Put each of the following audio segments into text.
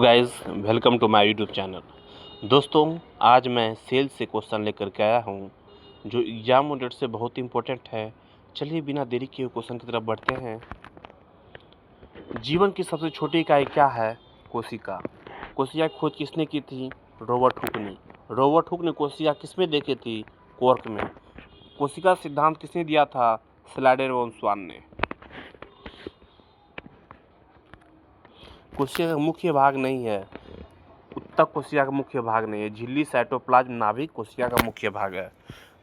Guys, welcome to my YouTube channel. दोस्तों, आज मैं सेल्स से क्वेश्चन लेकर के आया हूँ जो एग्ज़ाम मोडेड से बहुत इम्पोर्टेंट है। चलिए बिना देरी किए क्वेश्चन की तरफ बढ़ते हैं। जीवन की सबसे छोटी इकाई क्या है? कोशिका। कोशिका की खोज किसने की थी? रॉबर्ट हुक ने। रॉबर्ट हुक ने कोशिका किसमें देखी थी? कॉर्क में। कोशिका सिद्धांत किसने दिया था? स्लाइडर व स्वान ने। कोशिका का मुख्य भाग नहीं है, उत्तक कोशिका का मुख्य भाग नहीं है। झिल्ली, साइटोप्लाज्म, नाभिक कोशिका का मुख्य भाग है।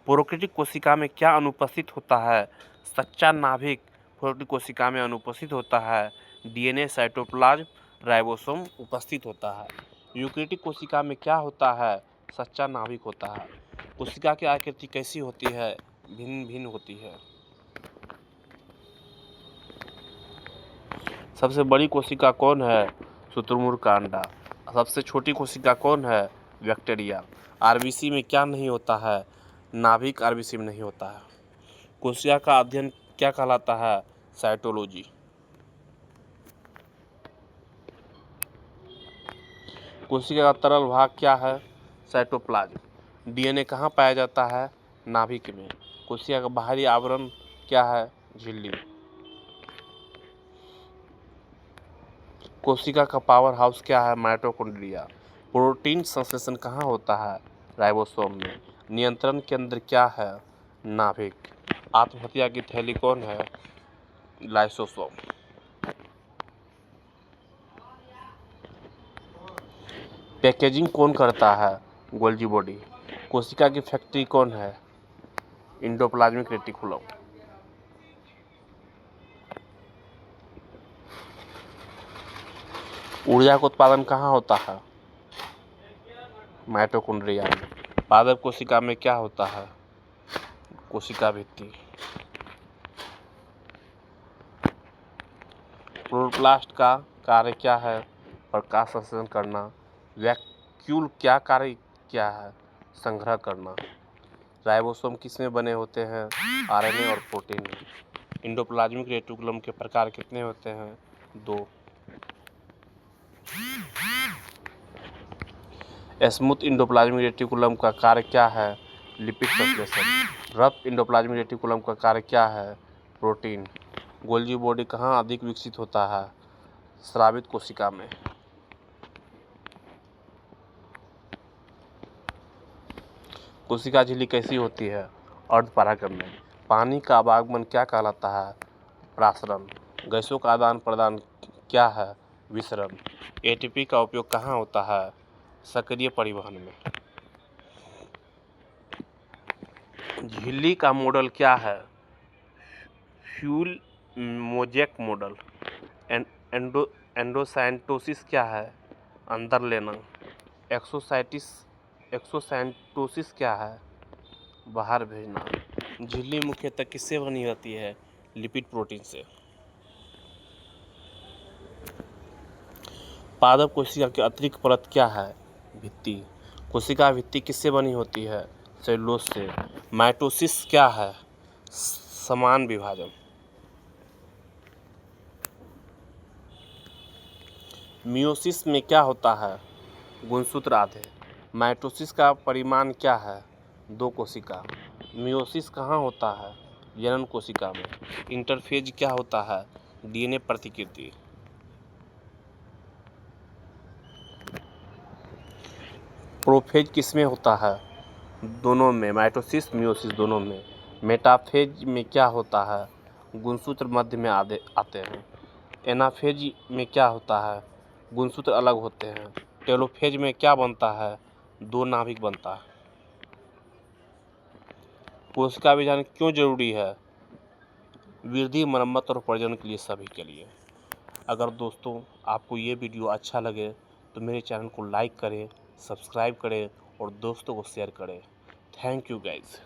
प्रोकैरियोटिक कोशिका में क्या अनुपस्थित होता है? सच्चा नाभिक प्रोकैरियोटिक कोशिका में अनुपस्थित होता है। डीएनए, साइटोप्लाज्म, राइबोसोम उपस्थित होता है। यूकेरियोटिक कोशिका में क्या होता है? सच्चा नाभिक होता है। कोशिका की आकृति कैसी होती है? भिन्न भिन्न होती है। सबसे बड़ी कोशिका कौन है? शुतुरमुर्ग का अंडा। सबसे छोटी कोशिका कौन है? बैक्टीरिया। आरबीसी में क्या नहीं होता है? नाभिक आरबीसी में नहीं होता है। कोशिका का अध्ययन क्या कहलाता है? साइटोलॉजी। कोशिका का तरल भाग क्या है? साइटोप्लाज्म। डीएनए कहाँ पाया जाता है? नाभिक में। कोशिका का बाहरी आवरण क्या है? झिल्ली। कोशिका का पावर हाउस क्या है? माइटोकॉन्ड्रिया। प्रोटीन संश्लेषण कहाँ होता है? राइबोसोम में। नियंत्रण केंद्र क्या है? नाभिक। आत्महत्या की थैली कौन है? लाइसोसोम। पैकेजिंग कौन करता है? Golgi body. कोशिका की फैक्ट्री कौन है? Endoplasmic reticulum. ऊर्जा का उत्पादन कहाँ होता है? माइटोकॉन्ड्रिया में। पादप कोशिका में क्या होता है? कोशिका भित्ति। क्लोरोप्लास्ट का कार्य क्या है? प्रकाश संश्लेषण करना। वैक्यूल क्या कार्य क्या है? संग्रह करना। राइबोसोम किसमें बने होते हैं? आरएनए और प्रोटीन में। एंडोप्लाज्मिक रेटिकुलम के प्रकार कितने होते हैं? 2। स्मूथ एंडोप्लाज्मिक रेटिकुलम का कार्य क्या है? लिपिड संश्लेषण। रफ एंडोप्लाज्मिक रेटिकुलम का कार्य क्या है? प्रोटीन। गोल्जी बॉडी कहाँ अधिक विकसित होता है? स्रावित कोशिका में। कोशिका झिल्ली कैसी होती है? अर्धपरागण में। पानी का आवागमन क्या कहलाता है? प्रासरण। गैसों का आदान प्रदान क्या है? विसरण। एटीपी का उपयोग कहाँ होता है? सक्रिय परिवहन में। झिल्ली का मॉडल क्या है? Fuel mosaic model. एंडोसाइटोसिस क्या है? अंदर लेना। एक्सोसाइटोसिस क्या है? बाहर भेजना। झिल्ली मुख्यतः किससे बनी होती है? लिपिड प्रोटीन से। पादप कोशिका की अतिरिक्त परत क्या है? भित्ति। कोशिका भित्ति किससे बनी होती है? सेलुलोज से। माइटोसिस क्या है? समान विभाजन। मियोसिस में क्या होता है? गुणसूत्र आधे। माइटोसिस का परिमाण क्या है? 2 कोशिका। मियोसिस कहाँ होता है? जनन कोशिका में। इंटरफेज क्या होता है? डीएनए प्रतिकृति। प्रोफेज किसमें होता है? दोनों में। माइटोसिस, मियोसिस दोनों में। मेटाफेज में क्या होता है? गुणसूत्र मध्य में आते हैं। एनाफेज में क्या होता है? गुणसूत्र अलग होते हैं। टेलोफेज में क्या बनता है? 2 नाभिक बनता है। कोशिका विभाजन क्यों जरूरी है? वृद्धि, मरम्मत और प्रजनन के लिए, सभी के लिए। अगर दोस्तों आपको ये वीडियो अच्छा लगे तो मेरे चैनल को लाइक करें, सब्सक्राइब करें और दोस्तों को शेयर करें। Thank you guys.